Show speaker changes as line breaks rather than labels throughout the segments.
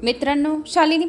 मित्रांनो, शालिनी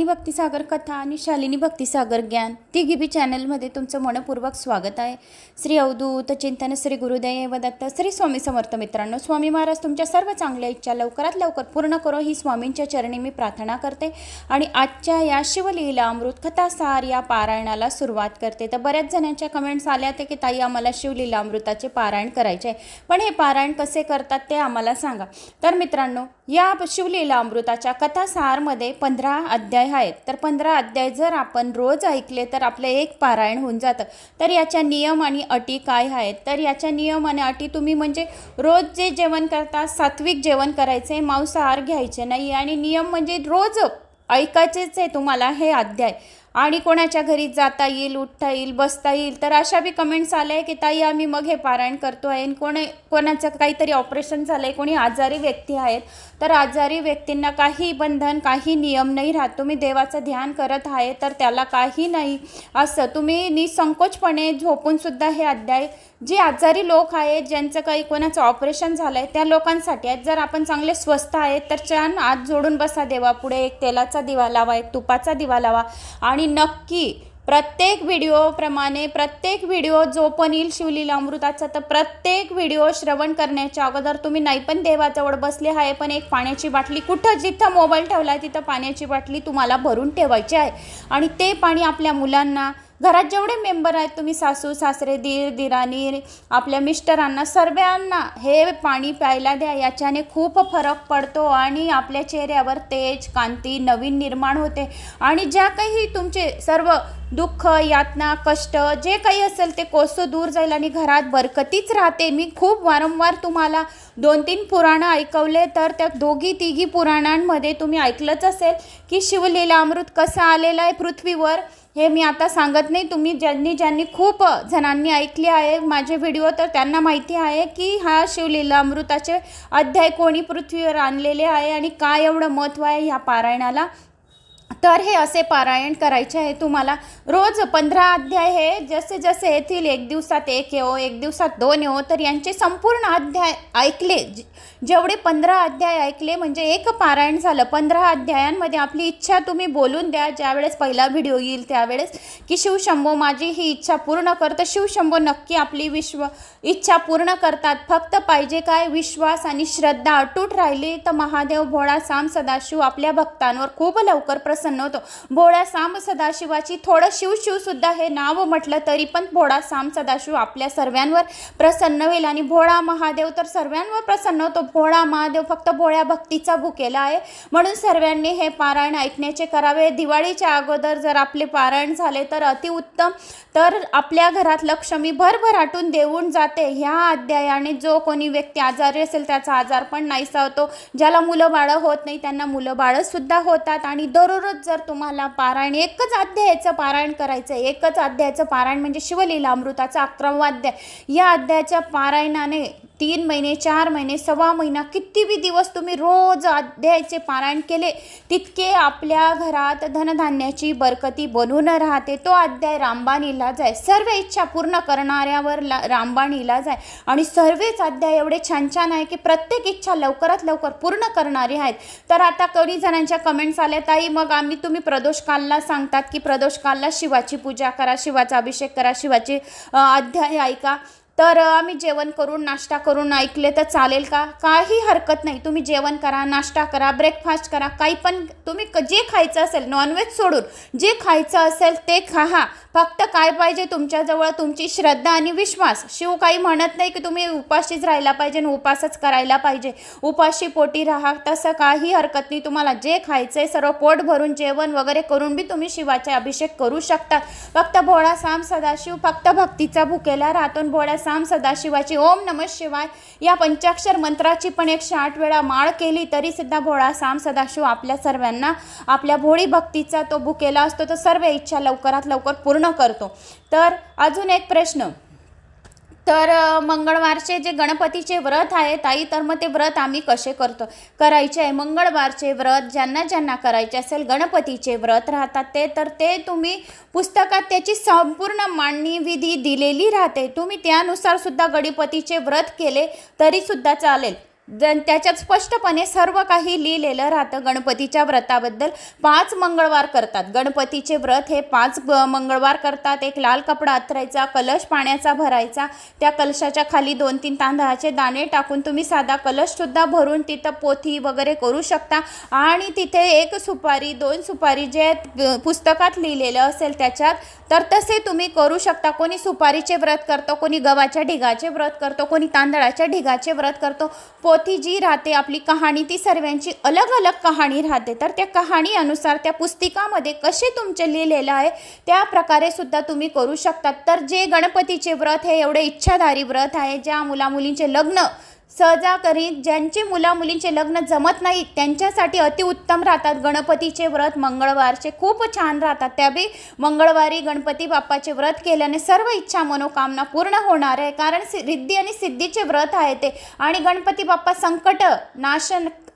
भक्तिसागर कथा आणि शालिनी भक्तिसागर ज्ञान तिघी बी चॅनलमध्ये तुमचं मनपूर्वक स्वागत आहे। श्री अवधूत चिंतन श्री गुरुदेव दत्त श्री स्वामी समर्थ। मित्रांनो, स्वामी महाराज तुमच्या सर्व चांगल्या इच्छा लवकरात लवकर पूर्ण करो ही स्वामींच्या चरणी मी प्रार्थना करते आणि आजच्या या शिवलीला अमृत कथासार या पारायणाला सुरुवात करते। तर बऱ्याच जणांच्या कमेंट्स आल्या होत्या की ताई आम्हाला शिवलीला अमृताचे पारायण करायचे आहे, पण हे पारायण कसे करतात ते आम्हाला सांगा। तर मित्रांनो, या शिवलीला अमृताच्या कथासारमध्ये 15 अध्याय आहेत। तर 15 अध्याय जर आपण रोज ऐकले तर आपले एक पारायण होऊन जातं। तर याच्या नियम आणि अटी काय आहेत? तर याच्या नियम आणि अटी तुम्ही म्हणजे रोज जे जेवण करता सात्विक जेवण करायचे, मांसाहार घ्यायचे नाही आणि नियम म्हणजे रोज ऐकायचेच आहे तुम्हाला हे अध्याय आणि कोणाच्या घरी जाता येईल, उठता येईल, बसता येईल। तर अशा बी कमेंट्स आल्या की ताई आम्ही मग हे पारायण करतो आहे, कोणाचं काहीतरी ऑपरेशन झालं आहे, कोणी आजारी व्यक्ती आहेत, तर आजारी व्यक्तींना काही बंधन काही नियम नाही राहत। तुम्ही देवाचं ध्यान करत आहे तर त्याला काही नाही, असं तुम्ही निसंकोचपणे झोपूनसुद्धा हे अध्याय जे आजारी लोक आहेत ज्यांचं काही कोणाचं ऑपरेशन झालं आहे त्या लोकांसाठी आहेत। जर आपण चांगले स्वस्थ आहेत तर छान हात जोडून बसा देवापुढे, एक तेलाचा दिवा लावा, एक तुपाचा दिवा लावा आणि नक्की प्रत्येक व्हिडिओप्रमाणे प्रत्येक व्हिडिओ जो पण येईल शिवलीला अमृताचा तर प्रत्येक व्हिडिओ श्रवण करण्याच्या अगोदर तुम्ही नाही पण देवाजवळ बसले आहे पण एक पाण्याची बाटली कुठं जिथं मोबाईल ठेवला आहे तिथं पाण्याची बाटली तुम्हाला भरून ठेवायची आहे आणि ते पाणी आपल्या मुलांना, घरात जेवढे मेंबर आहेत तुम्ही सासू सासरे दीर दिराणी आपल्या मिस्टरांना सर्वांना हे पाणी प्यायला द्या। याच्याने खूप फरक पडतो आणि आपल्या चेहऱ्यावर तेज कांती नवीन निर्माण होते आणि ज्या काही तुमचे सर्व दुःख यातना कष्ट जे काही असेल ते कोसो दूर जाईल आणि घरात बरकतीच राहते। मी खूप वारंवार तुम्हाला 2-3 पुराणं ऐकवले तर त्या दोघी तिघी पुराणांमध्ये तुम्ही ऐकलंच असेल की शिवलीला अमृत कसं आलेलं आहे पृथ्वीवर। हे मी आता सांगत नाही, तुम्ही ज्यांनी खूप जणांनी ऐकले आहे माझे व्हिडिओ तर त्यांना माहिती आहे की हा शिवलीला अमृताचे अध्याय कोणी पृथ्वीवर आणलेले आहे आणि काय एवढं महत्त्व आहे ह्या पारायणाला। तर हे असे पारायण करायचे आहे तुम्हाला। रोज 15 अध्याय हे जसे जसे येतील, एक दिवसात 1 येवो, एक दिवसात 2 येवो, तर यांचे संपूर्ण अध्याय ऐकले, जेवढे 15 अध्याय ऐकले म्हणजे एक पारायण झालं। 15 अध्यायांमध्ये आपली इच्छा तुम्ही बोलून द्या। ज्यावेळेस पहिला व्हिडिओ येईल त्यावेळेस की शिवशंभो माझी ही इच्छा पूर्ण करतं। शिवशंभो नक्की आपली इच्छा पूर्ण करतात। फक्त पाहिजे काय? विश्वास आणि श्रद्धा अटूट राहिली तर महादेव भोळा साम सदाशिव आपल्या भक्तांवर खूप लवकर प्रसन्न होतो। भोळा साम सदाशिवाची थोडं शिव सुद्धा हे नाव म्हटलं तरी पण भोळा साम सदाशिव आपल्या सर्वांवर प्रसन्न होईल आणि भोळा महादेव तर सर्वांवर प्रसन्न होतो। भोळा महादेव फक्त भोळ्या भक्तीचा भुकेला आहे, म्हणून सर्वांनी हे पारायण ऐकण्याचे करावे। दिवाळीच्या अगोदर जर आपले पारायण झाले तर अतिउत्तम, तर आपल्या घरात लक्ष्मी भरभराटून देऊन जाते। ह्या अध्यायाने जो कोणी व्यक्ती आजारी असेल त्याचा आजार पण नाहीसा होतो, ज्याला मुलं बाळं होत नाही त्यांना मुलं बाळं सुद्धा होतात। आणि दररोज जर तुम्हाला पारायण एकच अध्यायाचं पारायण करायचं, एकच अध्यायाचं पारायण म्हणजे शिवलीला अमृताचा 11वा अध्याय। या अध्यायाच्या पारायणाने 3 महिने 4 महिने 1.25 महिना किती बी दिवस तुम्ही रोज अध्यायाचे पारायण केले तितके आपल्या घरात धनधान्याची बरकती बनून राहते। तो अध्याय रामबाण इलाज आहे, सर्व इच्छा पूर्ण करणाऱ्यावर रामबाण इलाज आहे आणि सर्वच अध्याय एवढे छान छान आहे की प्रत्येक इच्छा लवकरात लवकर पूर्ण करणारी आहेत। तर आता काही जणांच्या कमेंट्स आल्या ताई मग तुम्ही प्रदोष कालला सांगतात की प्रदोष कालला शिवाची पूजा करा, शिवाचा अभिषेक करा, शिवाचे अध्याय ऐका, तर आम्ही जेवण करून नाश्ता करून ऐकले तर चालेल का? काही हरकत नाही, तुम्ही जेवण करा, नाश्ता करा, ब्रेकफास्ट करा, काही पण तुम्ही जे खायचं असेल नॉनव्हेज सोडून जे खायचं असेल ते खा। फक्त काय पाहिजे तुमच्याजवळ? तुमची श्रद्धा आणि विश्वास। शिव काही म्हणत नाही की तुम्ही उपाशीच राहायला पाहिजे आणि उपासच करायला पाहिजे, उपाशी पोटी राहा, तसं काही हरकत नाही। तुम्हाला जे खायचं आहे सर्व पोट भरून जेवण वगैरे करून बी तुम्ही शिवाचे अभिषेक करू शकता। फक्त भोळा साम सदाशिव फक्त भक्तीचा भुकेला राहतो। भोळा साम सदाशिवाची ओम नमः शिवाय या पंचाक्षर मंत्राची पण 108 वेळा माळ केली तरी सुद्धा भोळा साम सदाशिव आपल्या सर्वांना आपल्या भोळी भक्तीचा तो भुकेला असतो, तर सर्व इच्छा लवकरात लवकर पूर्ण करतो। तर अजून एक प्रश्न, तर मंगळवारचे जे गणपतीचे व्रत आहे ताई, तर मग ते व्रत आम्ही कसे करायचे आहे? मंगळवारचे व्रत ज्यांना करायचे असेल, गणपतीचे व्रत राहतात ते तुम्ही पुस्तकात त्याची संपूर्ण मांडणी विधी दिलेली राहते, तुम्ही त्यानुसार सुद्धा गणपतीचे व्रत केले तरी सुद्धा चालेल। त्याच्यात स्पष्टपणे सर्व काही लिहिलेलं राहतं गणपतीच्या व्रताबद्दल. 5 मंगळवार करतात गणपतीचे व्रत, हे 5 मंगळवार करतात. एक लाल कपडा अथरायचा, कलश पाण्याचा भरायचा, त्या कलशाच्या खाली 2-3 तांदळाचे दाणे टाकून तुम्ही साधा कलशसुद्धा भरून तिथं पोथी वगैरे करू शकता. आणि तिथे 1 सुपारी 2 सुपारी जे पुस्तकात लिहिलेलं असेल त्याच्यात, तर तसे तुम्ही करू शकता. कोणी सुपारीचे व्रत करतो, कोणी गव्हाच्या ढिगाचे व्रत करतो, कोणी तांदळाच्या ढिगाचे व्रत करतो. पोथी जी राहते आपली कहाणी, ती सर्वांची अलग अलग कहाणी राहते. तर त्या कहाणी अनुसार त्या पुस्तिकामध्ये कसे तुमचे लिहिलेलं आहे त्या प्रकारे सुद्धा तुम्ही करू शकता. तर जे गणपतीचे व्रत हे एवढे इच्छाधारी व्रत आहे, ज्या मुलामुलींचे लग्न सहजाकरी, ज्यांचे मुलामुलींचे लग्न जमत नाही त्यांच्यासाठी अतिउत्तम राहतात गणपतीचे व्रत. मंगळवारचे खूप छान राहतात. त्याबी मंगळवारी गणपती बाप्पाचे व्रत केल्याने सर्व इच्छा मनोकामना पूर्ण होणार आहे. कारण रिद्धी आणि सिद्धीचे व्रत आहे ते. आणि गणपती बाप्पा संकट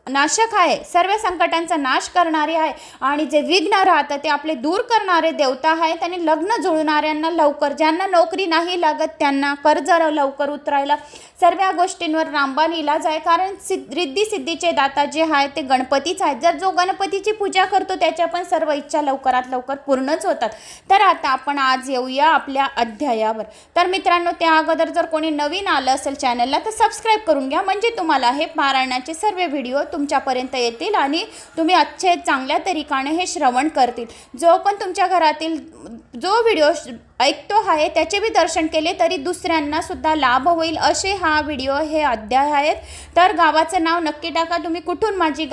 नाशक आहे, सर्व संकटांचा नाश करणारे आहे. आणि जे विघ्न राहतं ते आपले दूर करणारे देवता आहेत. आणि लग्न जुळणाऱ्यांना लवकर, ज्यांना नोकरी नाही लागत त्यांना कर्ज लवकर उतरायला, सर्व गोष्टींवर रामबाण इलाज आहे. कारण रिद्धी सिद्धीचे दाता जे आहेत ते गणपतीच आहेत. जर जो गणपतीची पूजा करतो त्याच्या पण सर्व इच्छा लवकरात लवकर पूर्णच होतात. तर आता आपण आज येऊया आपल्या अध्यायावर. तर मित्रांनो, त्या अगोदर जर कोणी नवीन आलं असेल चॅनलला तर सबस्क्राईब करून घ्या, म्हणजे तुम्हाला हे पारायणाचे सर्व व्हिडिओ तुमच्यापर्यंत येतील आणि तुम्ही अच्छे चांगल्या तरीकाने हे श्रवण करतील. जो पण तुमच्या घरातील जो व्हिडिओ ऐकतो आहे त्याचे बी दर्शन केले तरी दुसऱ्यांना सुद्धा लाभ होईल असे हा व्हिडिओ हे अध्याय आहेत. तर गावाचं नाव नक्की टाका तुम्ही, कुठून माझी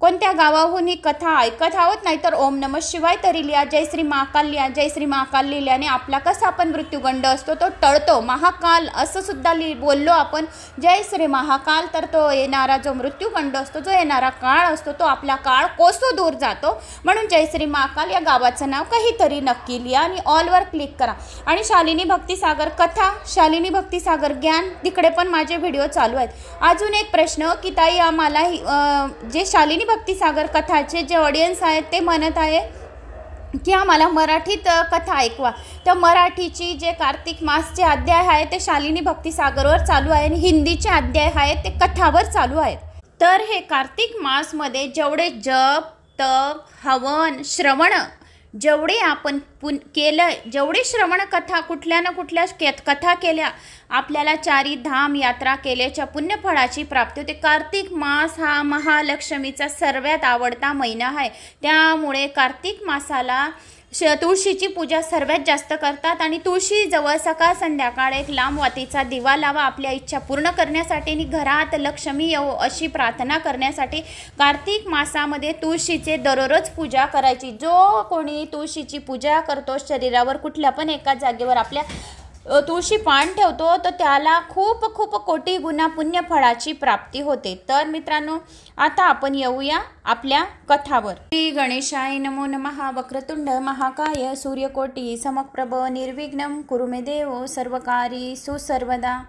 कोणत्या गावाहून ही कथा ऐकत आहोत. नाहीतर ओम नमः शिवाय तरी लिहा, जय श्री महाकाल लिहा. जय श्री महाकाल लिहिल्याने आपला कसा आपण मृत्यूगंड असतो तो टळतो. महाकाल असं सुद्धा बोललो आपण, जय श्री महाकाल, तर तो येणारा जो मृत्यूगंड असतो, जो येणारा काळ असतो तो आपला काळ कोसो दूर जातो. म्हणून जय श्री महाकाल या गावाचं नाव काहीतरी नक्की लिहा आणि ऑलवर क्लिक करा. आणि शालिनी भक्तिसागर कथा, शालिनी भक्तिसागर ज्ञान, तिकडे पण माझे व्हिडिओ चालू आहेत. अजून एक प्रश्न की ताई आम्हाला जे शालिनी भक्तिसागर कथाचे जे ऑडियन्स आहेत ते म्हणत आहे की आम्हाला मराठीत कथा ऐकवा. तर मराठीची जे कार्तिक मासचे अध्याय आहे ते शालिनी भक्तिसागरवर चालू आहे आणि हिंदीचे अध्याय आहेत ते कथावर चालू आहेत. तर हे कार्तिक मासमध्ये जेवढे जप तप हवन श्रवण जेवढे आपण केलं, जेवढे श्रवण कथा कुठल्या ना कुठल्या कथा केल्या, आपल्याला 4 धाम यात्रा केल्याच्या पुण्यफळाची प्राप्ती होते. कार्तिक मास हा महालक्ष्मीचा सर्वात आवडता महिना आहे. त्यामुळे कार्तिक मासाला तुळशीची पूजा सर्वात जास्त करतात. आणि तुळशीजवळ सकाळ संध्याकाळ एक लांब वातीचा दिवा लावा, आपल्या इच्छा पूर्ण करण्यासाठी आणि घरात लक्ष्मी येवो अशी प्रार्थना करण्यासाठी. कार्तिक मासामध्ये तुळशीचे दररोज पूजा करायची. जो कोणी तुळशीची पूजा करतो, शरीरावर कुठल्या पण एका जागेवर आपल्या तुळशी पान ठेवतो, तर त्याला खूप खूप कोटी गुणा पुण्यफळाची प्राप्ती होते. तर मित्रांनो, आता आपण येऊया आपल्या कथावर. श्री गणेशाय नमो नमः. वक्रतुंड महाकाय सूर्यकोटी समप्रभ निर्विघ्नं कुरु मे देव सर्वकारी सुसर्वदा.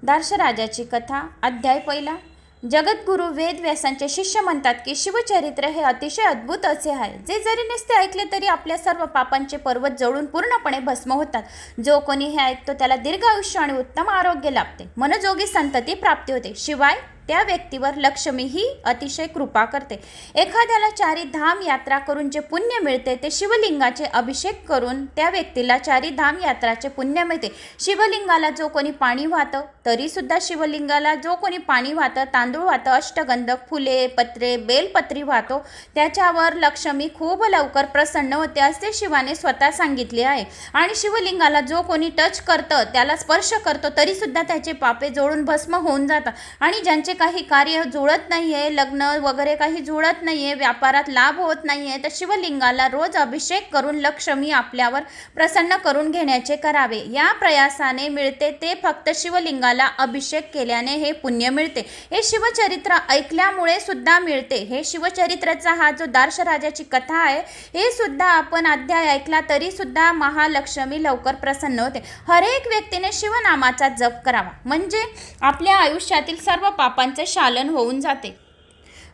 दार्शराजाची कथा. अध्याय पहिला. जगद्गुरु वेदव्यासांचे शिष्य म्हणतात की शिवचरित्र हे अतिशय अद्भुत असे आहे, जे जरी नुसते ऐकले तरी आपल्या सर्व पापांचे पर्वत जळून पूर्णपणे भस्म होतात. जो कोणी हे ऐकतो त्याला दीर्घ आयुष्य आणि उत्तम आरोग्य लाभते, मनोजोगी संतती प्राप्ती होते. शिवाय त्या व्यक्तीवर लक्ष्मी ही अतिशय कृपा करते. एखाद्याला 4 धाम यात्रा करून जे पुण्य मिळते ते शिवलिंगाचे अभिषेक करून त्या व्यक्तीला 4 धाम यात्राचे पुण्य मिळते. शिवलिंगाला जो कोणी पाणी वाहतं, तरी सुद्धा शिवलिंगाला जो कोणी पाणी वाहतं, तांदूळ वाहतं, अष्टगंधक फुले पत्रे बेलपत्री वाहतो, त्याच्यावर लक्ष्मी खूप लवकर प्रसन्न होते असे शिवाने स्वतः सांगितले आहे. आणि शिवलिंगाला जो कोणी टच करतं, त्याला स्पर्श करतो, तरी सुद्धा त्याचे पापे जोडून भस्म होऊन जातात. आणि ज्यांचे काही कार्य जुळत नाहीये, लग्न वगैरे काही जुळत नाहीये, व्यापारात लाभ होत नाहीये, तर शिवलिंगाला रोज अभिषेक करून लक्ष्मी आपल्यावर प्रसन्न करून घेण्याचे करावे. या प्रयासाने मिळते ते फक्त शिवलिंगाला अभिषेक केल्याने हे पुण्य मिळते. हे शिवचरित्र ऐकल्यामुळे सुद्धा मिळते. हे शिवचरित्राचा हा जो दार्शराजाची कथा आहे, हे सुद्धा आपण अध्याय ऐकला तरी सुद्धा महालक्ष्मी लवकर प्रसन्न होते. हर एक व्यक्तीने शिवनामाचा जप करावा, म्हणजे आपल्या आयुष्यातील सर्व पापांचे शालन होऊन जाते.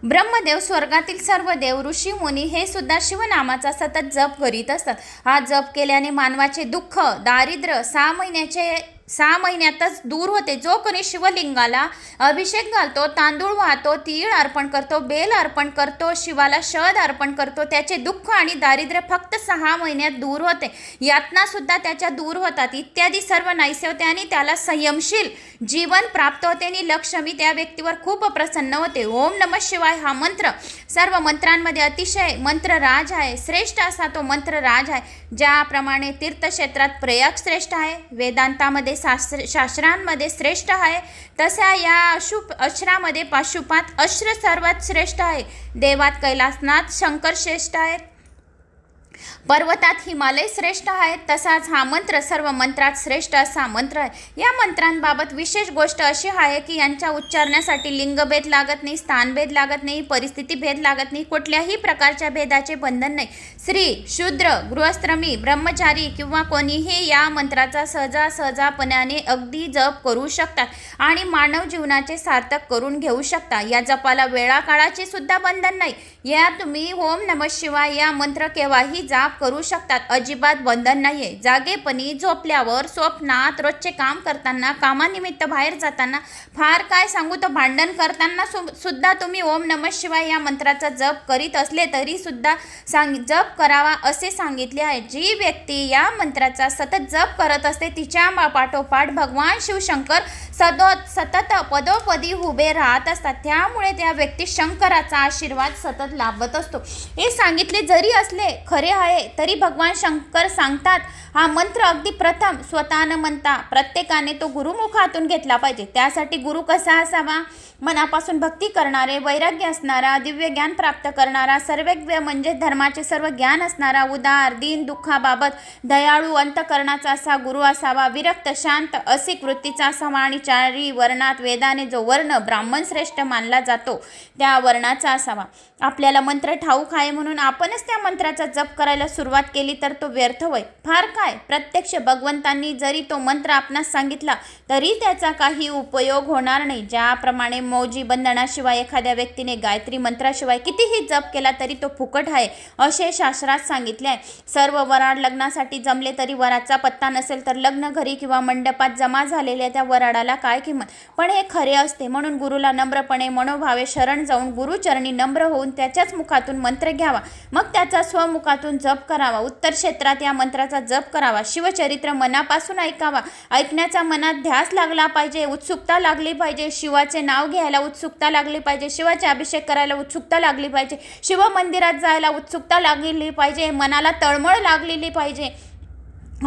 ब्रह्मदेव, स्वर्गातील सर्व देव, ऋषी मुनी हे सुद्धा शिवनामाचा सतत जप करीत असतात. हा जप केल्याने मानवाचे दुःख दारिद्र्य 6 महिन्याचे 6 महिन्यातच दूर होते. जो कोणी शिवलिंगाला अभिषेक घालतो, तांदूळ वाहतो, तीळ अर्पण करतो, बेल अर्पण करतो, शिवाला शहद अर्पण करतो, त्याचे दुःख आणि दारिद्र्य फक्त 6 महिन्यात दूर होते. यातना सुद्धा त्याच्या दूर होतात. इत्यादी सर्व नाहीसे होते आणि त्याला संयमशील जीवन प्राप्त होते आणि लक्ष्मी त्या व्यक्तीवर खूप प्रसन्न होते. ओम नमः शिवाय हा मंत्र सर्व मंत्रांमध्ये अतिशय मंत्रराज आहे. श्रेष्ठ असा तो मंत्रराज आहे. ज्याप्रमाणे तीर्थक्षेत्रात प्रयाग श्रेष्ठ आहे, वेदांतामध्ये शास्त्रांमध्ये श्रेष्ठ आहे, तसा या अक्षरामध्ये पाशुपात अश्र सर्वात श्रेष्ठ आहे. देवात कैलासनाथ शंकर श्रेष्ठ आहेत, पर्वतात हिमालय श्रेष्ठ आहेत. तसाच हा मंत्र सर्व मंत्रात श्रेष्ठ असा मंत्र आहे. या मंत्रांबाबत विशेष गोष्ट अशी आहे की यांच्या उच्चारण्यासाठी लिंगभेद लागत नाही, स्थानभेद लागत नाही, परिस्थिती भेद लागत नाही, कुठल्याही प्रकारच्या भेदाचे बंधन नाही. स्त्री, शूद्र, गृहस्थ्रमी, ब्रह्मचारी किंवा कोणीही या मंत्राचा सहजापणाने अगदी जप करू शकतात आणि मानव जीवनाचे सार्थक करून घेऊ शकता. या जपाला वेळा काळाचे सुद्धा बंधन नाही. या तुम्ही ओम नमः शिवाय या मंत्र केव्हाही जाप करू शकतात. अजिबात बंधन नाहीये. जागेपणी, झोपल्यावर, स्वप्नात, रोजचे काम करताना, कामानिमित्त बाहेर जाताना, फार काय सांगू तर भांडण करताना सुद्धा तुम्ही ओम नमः शिवाय या मंत्राचा जप करीत असले तरी सुद्धा जप करावा असे सांगितले आहे. जी व्यक्ती या मंत्राचा सतत जप करत असते तिच्या पाठोपाठ भगवान शिवशंकर सतत पदोपदी उभे राहत असतात. त्यामुळे त्या व्यक्ती शंकराचा आशीर्वाद सतत लाभत असतो. हे सांगितले जरी असले खरे आहे तरी भगवान शंकर सांगतात हा मंत्र अगदी प्रथम स्वतः न म्हणता प्रत्येकाने तो गुरुमुखातून घेतला पाहिजे. त्यासाठी गुरु कसा असावा? मनापासून भक्ती करणारे, वैराग्य असणारा, दिव्य ज्ञान प्राप्त करणारा, सर्वज्ञ म्हणजे धर्माचे सर्व ज्ञान असणारा, उदार, दीन दुःखाबाबत दयाळू अंतकरणाचा असा गुरु असावा. विरक्त, शांत, असिक वृत्तीचा असावा आणि 4 वर्णात वेदाने जो वर्ण ब्राह्मण श्रेष्ठ मानला जातो त्या वर्णाचा असावा. आपल्याला मंत्र ठाऊक आहे म्हणून आपणच त्या मंत्राचा जप करायला सुरुवात केली तर तो व्यर्थ होय. फार काय, प्रत्यक्ष भगवंतांनी जरी तो मंत्र आपणास सांगितला तरी त्याचा काही उपयोग होणार नाही. ज्याप्रमाणे मौजी बंधनाशिवाय एखाद्या व्यक्तीने गायत्री मंत्राशिवाय कितीही जप केला तरी तो फुकट आहे असे शास्त्रात सांगितले आहे. सर्व वराड लग्नासाठी जमले तरी वराचा पत्ता नसेल तर लग्न घरी किंवा मंडपात जमा झालेल्या त्या वराडाला काय किंमत. पण हे खरे असते. म्हणून गुरुला नम्रपणे मनोभावे शरण जाऊन गुरुचरणी नम्र होऊन त्याच्याच मुखातून मंत्र घ्यावा, मग त्याचा स्वमुखातून जप करावा. उत्तर क्षेत्रात या मंत्राचा जप करावा. शिवचरित्र मनापासून ऐकावा. ऐकण्याचा मनात ध्यास लागला पाहिजे, उत्सुकता लागली पाहिजे. शिवाचे नाव घ्यायला उत्सुकता लागली पाहिजे, शिवाचे अभिषेक करायला उत्सुकता लागली पाहिजे, शिव मंदिरात जायला उत्सुकता लागली पाहिजे, मनाला तळमळ लागलेली पाहिजे.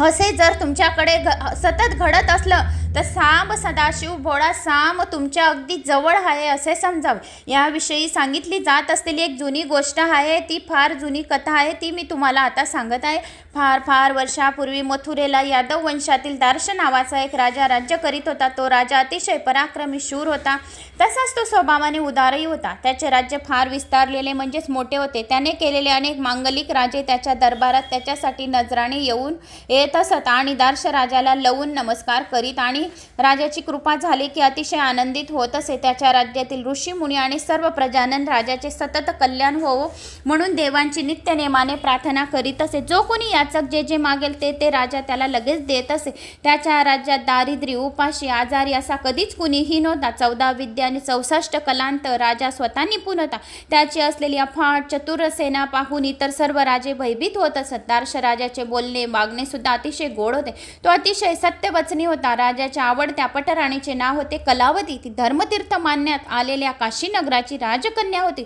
असे जर तुमच्याकडे सतत घडत असलं तर साम सदाशिव भोळा साम तुमच्या अगदी जवळ आहे असे समजावे. याविषयी सांगितली जात असलेली एक जुनी गोष्ट आहे. ती फार जुनी कथा आहे. ती मी तुम्हाला आता सांगत आहे. फार वर्षापूर्वी मथुरेला यादव वंशातील दार्श नावाचा एक राजा राज्य करीत होता. तो राजा अतिशय पराक्रमी शूर होता. तसाच तो स्वभावाने उदारही होता. त्याचे राज्य फार विस्तारलेले म्हणजेच मोठे होते. त्याने केलेले अनेक मांगलिक राजे त्याच्या दरबारात त्याच्यासाठी नजराणे येत असत आणि दार्श राजाला लवून नमस्कार करीत आणि राजाची कृपा झाली की अतिशय आनंदित होत असे. त्याच्या राज्यातील ऋषी मुनी आणि सर्व प्रजानन राजाचे सतत कल्याण होवो म्हणून देवांची नित्य नेमाने प्रार्थना करीत असे. जो कोणी याचक जे मागेल ते राजा त्याला लगेच देत असे. त्याच्या राज्यात दारिद्र्य, उपाशी, आजारी असा कधीच कुणीही नव्हता. 14 विद्या आणि 64 कलांत राजा स्वतः निपुण होता. त्याची असलेली अफाट चतुर सेना पाहून इतर सर्व राजे भयभीत होत असत. दार्श राजाचे बोलणे वागणे सुद्धा अतिशय गोड होते. तो अतिशय सत्यवचनी होता. राजाच्या आवडत्या पटराणीचे नाव होते कलावती. ती धर्मतीर्थ मानण्यात आलेल्या काशी नगराची राजकन्या होती.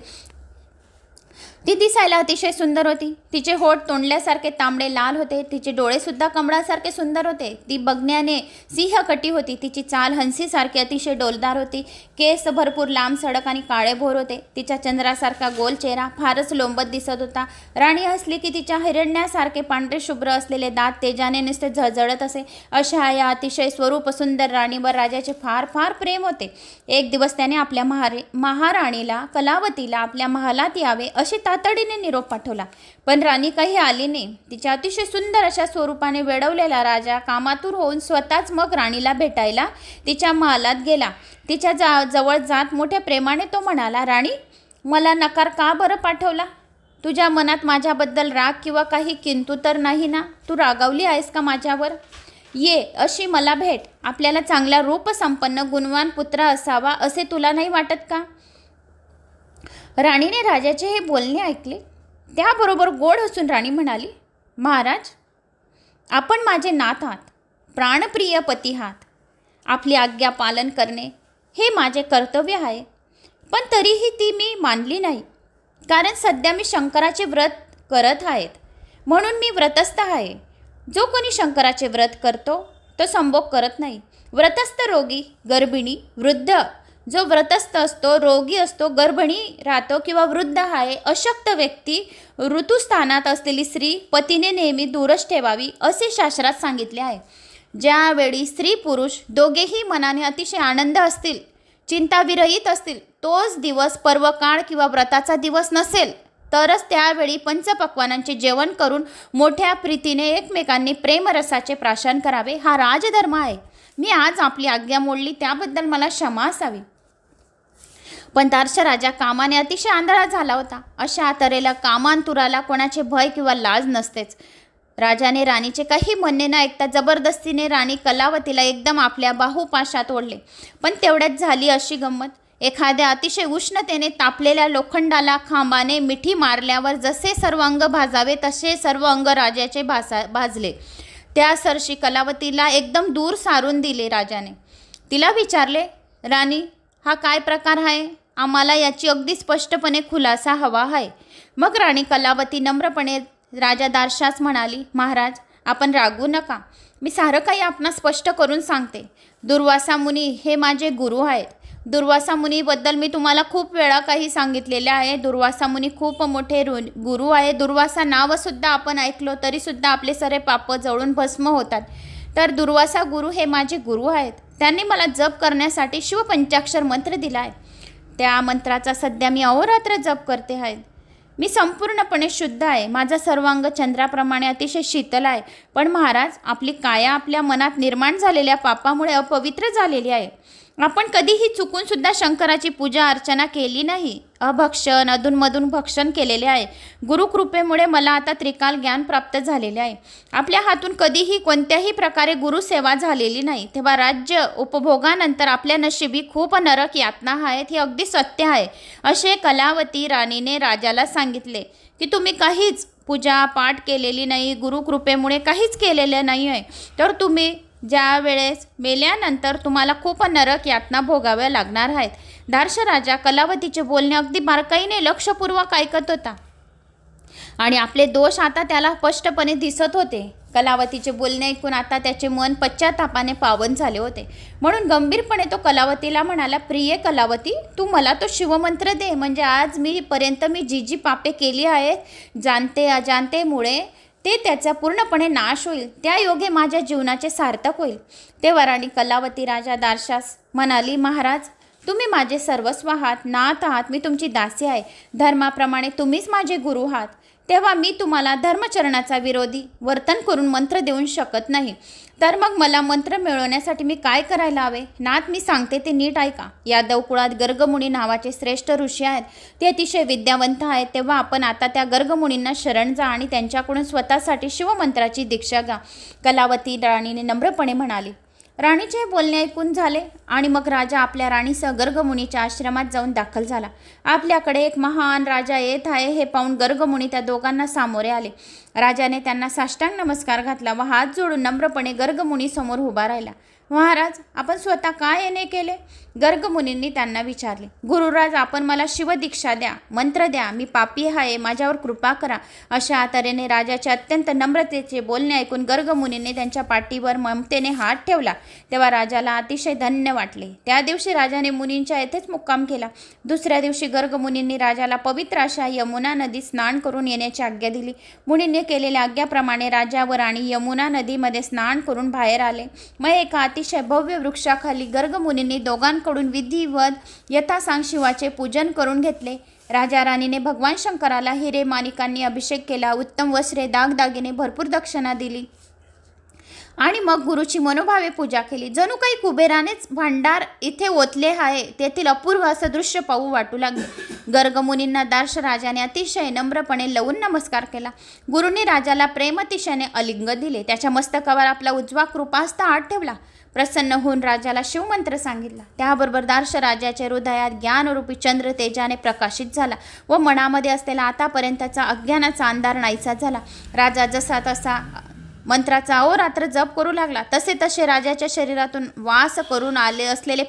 ती दिसायला अतिशय सुंदर होती. तिचे होठ तोंडल्यासारखे तांबडे लाल होते. तिचे डोळे सुद्धा कमळासारखे सुंदर होते. ती बघण्याने सिंहकटी होती. तिची चाल हंसीसारखी अतिशय डौलदार होती. केस भरपूर लांब सडक आणि काळेभोर होते. तिचा चंद्रासारखा गोल चेहरा फारच लोंबत दिसत होता. राणी हसली की तिच्या हिरण्यासारखे पांढरे शुभ्र असलेले दात तेजाने नुसते झळझळत असे. अशा या अतिशय स्वरूप सुंदर राणीवर राजाचे फार प्रेम होते. एक दिवस त्याने आपल्या महाराणीला कलावतीला आपल्या महालात यावे अशी तातडीने निरोप पाठवला. पण राणी काही आली नाही. तिच्या अतिशय सुंदर अशा स्वरूपाने वेडवलेला राजा कामातूर होऊन स्वतःच मग राणीला भेटायला तिच्या महालात गेला. तिच्या जवळ जात मोठ्या प्रेमाने तो म्हणाला, राणी, मला नकार का बरं पाठवला? तुझ्या मनात माझ्याबद्दल राग किंवा काही किंतु तर नाही ना? तू रागावली आहेस का माझ्यावर? ये अशी मला भेट. आपल्याला चांगला रूपसंपन्न गुणवान पुत्र असावा असे तुला नाही वाटत का? राणीने राजाचे हे बोलणे ऐकले. त्याबरोबर गोड हसून राणी म्हणाली, महाराज, आपण माझे नाथ आहात, प्राणप्रिय पती आहात. आपली आज्ञा पालन करणे हे माझे कर्तव्य आहे. पण तरीही ती मी मानली नाही, कारण सध्या मी शंकराचे व्रत करत आहेत, म्हणून मी व्रतस्थ आहे. जो कोणी शंकराचे व्रत करतो तो संभोग करत नाही. व्रतस्थ रोगी, गर्भिणी, वृद्ध. जो व्रतस्थ असतो, रोगी असतो, गर्भिणी राहतो किंवा वृद्ध आहे, अशक्त व्यक्ती, ऋतुस्थानात असलेली स्त्री पतीने नेहमी दूरच ठेवावी असे शास्त्रात सांगितले आहे. ज्यावेळी स्त्री पुरुष दोघेही मनाने अतिशय आनंद असतील, चिंताविरहित असतील, तोच दिवस पर्वकाळ किंवा व्रताचा दिवस नसेल, तरच त्यावेळी पंचपक्वानांचे जेवण करून मोठ्या प्रीतीने एकमेकांनी प्रेमरसाचे प्राशन करावे. हा राजधर्म आहे. मी आज आपली आज्ञा मोडली त्याबद्दल मला क्षमा असावी. पण दार्श राजा कामाने अतिशय आंधळा झाला होता. अशा तऱ्हेला कामांतुराला कोणाचे भय किंवा लाज नसतेच. राजाने राणीचे काही म्हणणे न ऐकता जबरदस्तीने राणी कलावतीला एकदम आपल्या बाहुपाशात ओढले. पण तेवढ्यात झाली अशी गंमत, एखाद्या अतिशय उष्णतेने तापलेल्या लोखंडाला खांबाने मिठी मारल्यावर जसे सर्व अंग भाजावे तसे सर्व अंग राजाचे भाजले. त्या सरशी कलावतीला एकदम दूर सारून दिले राजाने. तिला विचारले, राणी, हा काय प्रकार आहे? आम्हाला याची अगदी स्पष्टपणे खुलासा हवा आहे. मग राणी कलावती नम्रपणे राजा दार्शास म्हणाली, महाराज, आपण रागवू नका. मी सारं काही आपणास स्पष्ट करून सांगते. दुर्वासा मुनी हे माझे गुरु आहेत. दुर्वासा मुनीबद्दल मी तुम्हाला खूप वेळा काही सांगितलेले आहे. दुर्वासा मुनी खूप मोठे गुरु आहे. दुर्वासा नावसुद्धा आपण ऐकलो तरीसुद्धा आपले सारे पाप जळून भस्म होतात. तर दुर्वासा गुरु हे माझे गुरु आहेत. त्यांनी मला जप करण्यासाठी शिवपंचाक्षर मंत्र दिला आहे. त्या मंत्राचा सध्या मी अहोरात्र जप करते आहे. मी संपूर्णपणे शुद्ध आहे. माझा सर्वांग चंद्राप्रमाणे अतिशय शीतल आहे. पण महाराज, आपली काया आपल्या मनात निर्माण झालेल्या पापामुळे अपवित्र झालेली आहे. आपण कधीही चुकून सुद्धा शंकराची पूजा अर्चना केली नाही. अभक्षण, अधूनमधून भक्षण केलेले आहे. गुरुकृपेमुळे मला आता त्रिकाल ज्ञान प्राप्त झालेले आहे. आपल्या हातून कधीही कोणत्याही प्रकारे गुरुसेवा झालेली नाही. तेव्हा राज्य उपभोगानंतर आपल्या नशिबी खूप नरक यातना आहेत, हे अगदी सत्य आहे. असे कलावती राणीने राजाला सांगितले की तुम्ही काहीच पूजा पाठ केलेली नाही, गुरुकृपेमुळे काहीच केलेले नाही आहे. तर तुम्ही ज्या वेळेस मेल्यानंतर तुम्हाला खूप नरक यातना भोगाव्या लागणार आहेत. दार्श राजा कलावतीचे बोलणे अगदी बारकाईने लक्षपूर्वक ऐकत होता आणि आपले दोष आता त्याला स्पष्टपणे दिसत होते. कलावतीचे बोलणे ऐकून आता त्याचे मन पश्चातापाने पावन झाले होते. म्हणून गंभीरपणे तो कलावतीला म्हणाला, प्रिय कलावती, तू मला तो शिवमंत्र दे, म्हणजे आज पर्यंत मी जी जी पापे केली आहेत जाणते अजाणतेमुळे ते त्याचा पूर्णपणे नाश होईल. त्या योगे माझ्या जीवनाचे सार्थक होईल. तेव्हा राणी कलावती राजा दार्शास म्हणाली, महाराज, तुम्ही माझे सर्वस्व आहात, नाथ आहात. मी तुमची दासी आहे. धर्माप्रमाणे तुम्हीच माझे गुरु आहात. तेव्हा मी तुम्हाला धर्मचरणाचा विरोधी वर्तन करून मंत्र देऊ शकत नाही. तर मग मला मंत्र मिळवण्यासाठी मी काय करायला हवे? नाथ, मी सांगते ते नीट ऐका. यादव कुळात गर्गमुनी नावाचे श्रेष्ठ ऋषी आहेत. ते अतिशय विद्यावंत आहेत. तेव्हा आपण आता त्या गर्गमुनींना शरण जा आणि त्यांच्याकडून स्वतःसाठी शिवमंत्राची दीक्षा घ्या. कलावती राणीने नम्रपणे म्हणाली. राणीचे बोलणे ऐकून झाले आणि मग राजा आपल्या राणीसह गर्गमुनीच्या आश्रमात जाऊन दाखल झाला. आपल्याकडे एक महान राजा येत आहे हे पाहून गर्गमुनी त्या दोघांना सामोरे आले. राजाने त्यांना साष्टांग नमस्कार घातला व हात जोडून नम्रपणे गर्गमुनी समोर उभा राहिला. महाराज, आपण स्वतः काय येणे केले? गर्गमुनींनी त्यांना विचारले. गुरुराज, आपण मला शिवदीक्षा द्या, मंत्र द्या. मी पापी आहे, माझ्यावर कृपा करा. अशा तऱ्हेने राजाचे अत्यंत नम्रतेचे बोलणे ऐकून गर्गमुनींनी त्यांच्या पाठीवर ममतेने हात ठेवला. तेव्हा राजाला अतिशय धन्य वाटले. त्या दिवशी राजाने मुनींच्या येथेच मुक्काम केला. दुसऱ्या दिवशी गर्गमुनींनी राजाला पवित्र अशा यमुना नदीत स्नान करून येण्याची आज्ञा दिली. मुनींनी केलेल्या आज्ञाप्रमाणे राजा व राणी यमुना नदीमध्ये स्नान करून बाहेर आले. मग एका अतिशय भव्य वृक्षाखाली गर्गमुनींनी दोघांकडून विधिवत यथासांग शिवाचे पूजन करून घेतले. राजा राणीने भगवान शंकराला हिरे माणिकांनी अभिषेक केला. उत्तम वस्त्रे, दागदागिने, भरपूर दक्षिणा दिली आणि मग गुरुची मनोभावे पूजा केली. जणू काही कुबेरानेच भांडार इथे ओतले आहे. तेथील अपूर्व असं दृश्य पाहू वाटू लागले. गर्गमुनींना दार्श राजाने अतिशय नम्रपणे लवून नमस्कार केला. गुरुंनी राजाला प्रेमतिशयाने अलिंग दिले. त्याच्या मस्तकावर आपला उजवा कृपाहस्त हात ठेवला. प्रसन्न होऊन राजाला शिवमंत्र सांगितला. त्याबरोबर दार्श राजाच्या हृदयात ज्ञानरूपी चंद्र तेजाने प्रकाशित झाला व मनामध्ये असलेला आतापर्यंतचा अज्ञानाचा अंधार नाहीसा झाला. राजा जसा तसा मंत्राचा अहोरात्र जप करू लागला. तसे तसे राजाच्या शरीरातून वास करून आले असलेले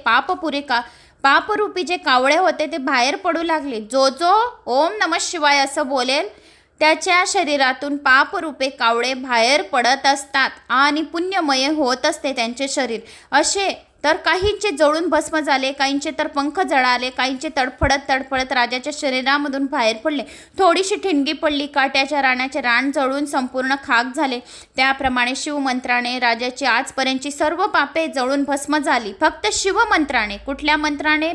पापरूपी जे कावळे होते ते बाहेर पडू लागले. जो जो ओम नमः शिवाय असं बोलेल त्याच्या शरीरातून पापरूपे कावळे बाहेर पडत असतात आणि पुण्यमय होत असते त्यांचे शरीर. असे तर काहींचे जळून भस्म झाले, काहींचे तर पंख जळाले, काहींचे तडफडत राजाच्या शरीरामधून बाहेर पडले. थोडीशी ठिणगी पडली, काट्याच्या रानाचे रान जळून संपूर्ण खाक झाले. त्याप्रमाणे शिवमंत्राने राजाची आजपर्यंतची सर्व पापे जळून भस्म झाली. फक्त शिवमंत्राने, कुठल्या मंत्राने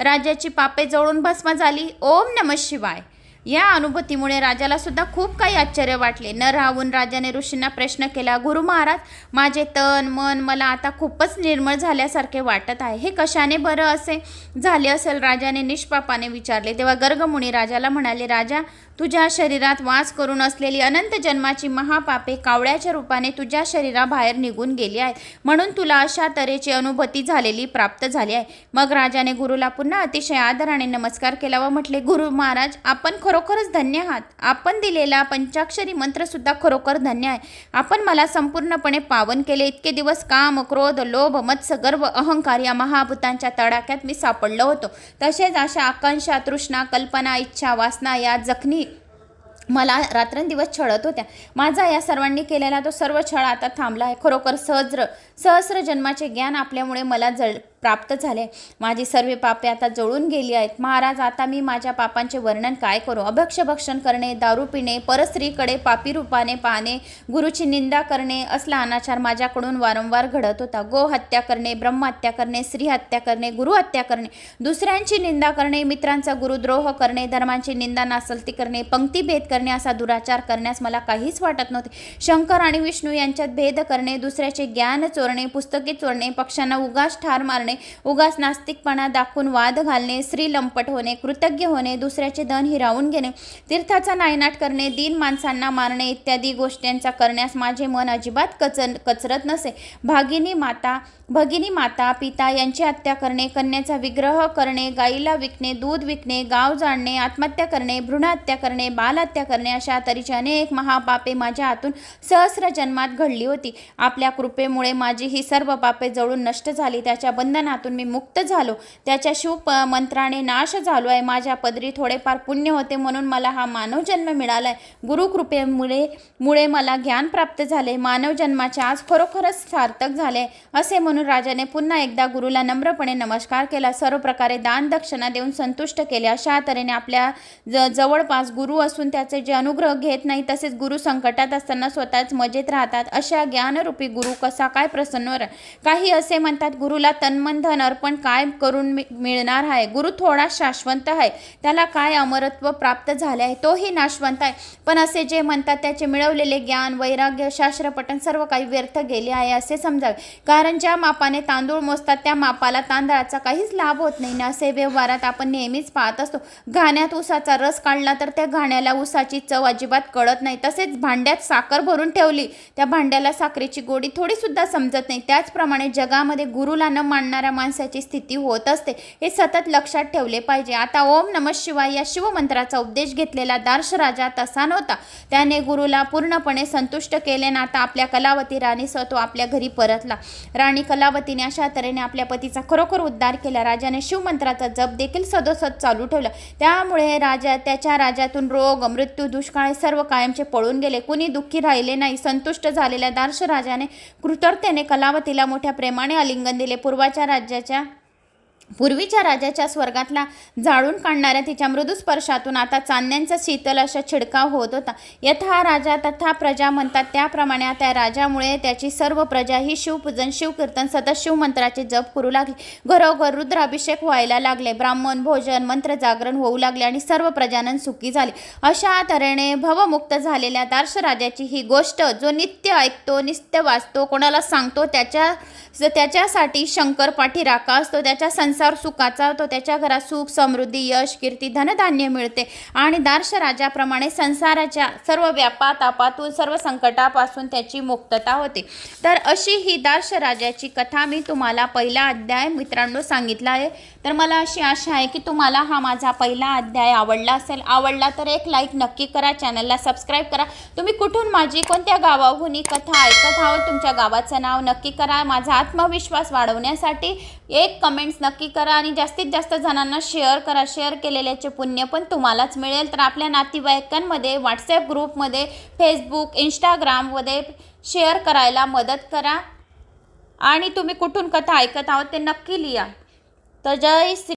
राजाची पापे जळून भस्म झाली? ओम नमः शिवाय. या अनुभूतीमुळे राजाला सुद्धा खूप काही आश्चर्य वाटले. न राहून राजाने ऋषींना प्रश्न केला, गुरु महाराज, माझे तन मन मला आता खूपच निर्मळ झाल्यासारखे वाटत आहे. हे कशाने बरं असे झाले असेल? राजाने निष्पापाने विचारले. तेव्हा गर्गमुनी राजाला म्हणाले, राजा, तुझ्या शरीरात वास करून असलेली अनंत जन्माची महापापे कावळ्याच्या रूपाने तुझ्या शरीराबाहेर निघून गेली आहेत, म्हणून तुला अशा तऱ्हेची अनुभूती झालेली प्राप्त झाली आहे. मग राजाने गुरुला पुन्हा अतिशय आदराने नमस्कार केला व म्हटले, गुरु महाराज, आपण खरोखरच धन्य आहात. आपण दिलेला पंचाक्षरी मंत्र सुद्धा खरोखर धन्य आहे. आपण मला संपूर्णपणे पावन केले. इतके दिवस काम, क्रोध, लोभ, मत्स्य, गर्व, अहंकार या महाभूतांच्या तडाख्यात मी सापडलो होतो. तसेच अशा आकांक्षा, तृष्णा, कल्पना, इच्छा, वासना या जखनी मला रात्रंदिवस छळत होत्या. माझा या सर्वांनी केलेला तो सर्व छळ आता थांबला आहे. खरोखर सहस्र जन्माचे ज्ञान आपल्यामुळे मला प्राप्त झाले. माझी सर्व पापे आता जळून गेली आहेत. महाराज, आता मी माझ्या पापांचे वर्णन काय करू? भक्षण करणे, दारू पिणे, परस्त्रीकडे पापी रूपाने पाहणे, गुरुची निंदा करणे असला अनाचार माझ्याकडून वारंवार घडत होता. गो हत्या करणे, ब्रह्महत्या करणे, स्त्री हत्या करणे, गुरुहत्या करणे, दुसऱ्यांची निंदा करणे, मित्रांचा गुरुद्रोह करणे, धर्मांची निंदा नासलती करणे, पंक्तीभेद करणे असा दुराचार करण्यास मला काहीच वाटत नव्हते. शंकर आणि विष्णू यांच्यात भेद करणे, दुसऱ्याचे ज्ञान चोरणे, पुस्तके चोरणे, पक्षांना उगाच ठार मारणे, उगाच नास्तिकपणा दाखवून वाद घालणे, स्त्री लंपट होणे, कृतज्ञ होणे, दुसऱ्याचे धन हिरावून घेणे, तीर्थाचा नायनाट करणे, दीन माणसांना मारणे इत्यादी गोष्टींचा करण्यास माझे मन अजिबात कचरत नसे. भगिनी माता पिता यांची हत्या करणे, कन्याचा विग्रह करणे, गाईला विकणे, दूध विकणे, गाव जाळणे, आत्महत्या करणे, भ्रूणहत्या करणे, बालहत्या करणे अशा तऱ्हेची अनेक महापापे माझ्या हातून सहस्र जन्मात घडली होती. आपल्या कृपेमुळे माझी ही सर्व पापे जळून नष्ट झाली. त्याच्या बंधनातून मी मुक्त झालो. त्याच्या शिव मंत्राने नाश झालो आहे. माझ्या पदरी थोडेफार पुण्य होते म्हणून मला हा मानव जन्म मिळालाय. गुरुकृपेमुळे मला ज्ञान प्राप्त झाले. मानव जन्माचे आज खरोखरच सार्थक झाले. असे म्हणून राजाने पुन्हा एकदा गुरुला नम्रपणे नमस्कार केला. सर्व प्रकारे दान दक्षिणा देऊन संतुष्ट केले. अशा तऱ्हेने आपल्या जवळपास गुरु असून त्याचे जे अनुग्रह घेत नाही, तसेच गुरु संकटात असताना स्वतःच मजेत राहतात, अशा ज्ञानरूपी गुरु कसा काय प्रसन्न? काही असे म्हणतात, गुरुला तन्मन धन अर्पण काय करून मिळणार आहे? गुरु थोडा शाश्वत आहे, त्याला काय अमरत्व प्राप्त झाले आहे, तोही नाशवंत आहे. पण असे जे म्हणतात त्याचे मिळवलेले ज्ञान, वैराग्य, शास्त्रपठण सर्व काही व्यर्थ गेले आहे असे समजावे. कारण ज्या मापाने तांदूळ मोजतात त्या मापाला तांदळाचा काहीच लाभ होत नाही. असे व्यवहारात आपण नेहमीच पाहत असतो. घाण्यात ऊसाचा रस काढला तर त्या घाण्याला ऊसाची चव अजिबात कळत नाही. तसेच भांड्यात साखर भरून ठेवली, त्या भांड्याला साखरेची गोडी थोडी सुद्धा समजत नाही. त्याचप्रमाणे जगामध्ये गुरुला न मानणाऱ्या माणसाची स्थिती होत असते. हे सतत लक्षात ठेवले पाहिजे. आता ओम नमः शिवाय या शिवमंत्राचा उपदेश घेतलेला दार्श राजा तसा नव्हता. त्याने गुरुला पूर्णपणे संतुष्ट केले ना आता आपल्या कलावती राणीसह तो आपल्या घरी परतला. राणी कलावतीने अशा तऱ्हेने आपल्या पतीचा खरोखर उद्धार केला. राजाने शिवमंत्राचा जप देखील सदोसद चालू ठेवला. त्यामुळे त्याच्या राज्यातून रोग, मृत्यू, दुष्काळ सर्व कायमचे पळून गेले. कुणी दुःखी राहिले नाही. संतुष्ट झालेल्या दार्श राजाने कृतज्ञतेने कलावतीला मोठ्या प्रेमाने आलिंगन दिले. पूर्वाच्या राज्याच्या पूर्वीच्या राजाच्या स्वर्गातला जाळून काढणाऱ्या तिच्या मृदू स्पर्शातून आता चांदण्यांचा शीतल असा छिडकाव होत होता. यथा राजा तथा प्रजा म्हणतात त्याप्रमाणे त्या राजामुळे त्याची सर्व प्रजा ही शिवपूजन, शिवकीर्तन, सतत शिवमंत्राचे जप करू लागली. घरोघर रुद्राभिषेक व्हायला लागले. ब्राह्मण भोजन, मंत्र जागरण होऊ लागले आणि सर्व प्रजानन सुखी झाले. अशा तऱ्हेने भवमुक्त झालेल्या दार्श राजाची ही गोष्ट जो नित्य ऐकतो, नित्य वाचतो, कोणाला सांगतो त्याच्यासाठी शंकर पाठीराखा असतो. त्याच्या संसार सुखाचा होतो. त्याच्या घरात सुख, समृद्धी, यश, कीर्ती, धनधान्य मिळते आणि दार्श राजाप्रमाणे संसाराच्या सर्व व्यापातापातून, सर्व संकटापासून त्याची मुक्तता होते. तर अशी ही दार्श राजाची कथा मी तुम्हाला पहिला अध्याय मित्रांनो सांगितला आहे. तर मला अशी आशा आहे की तुम्हाला हा माझा पहिला अध्याय आवडला असेल. आवडला तर एक लाईक नक्की करा, चॅनलला सबस्क्राईब करा. तुम्ही कुठून माझी कोणत्या गावाहून ही कथा ऐकत आहोत तुमच्या गावाचं नाव नक्की करा. माझा आत्मविश्वास वाढवण्यासाठी एक कमेंट्स नक्की करा आणि जास्तीत जास्त जणांना शेअर करा. शेअर केलेल्याचे पुण्य पण तुम्हालाच मिळेल. तर आपल्या नातेवाईकांमध्ये, व्हॉट्सॲप ग्रुपमध्ये, फेसबुक, इंस्टाग्राममध्ये शेअर करायला मदत करा आणि तुम्ही कुठून कथा ऐकत आहोत ते नक्की लिहा. तर जय श्री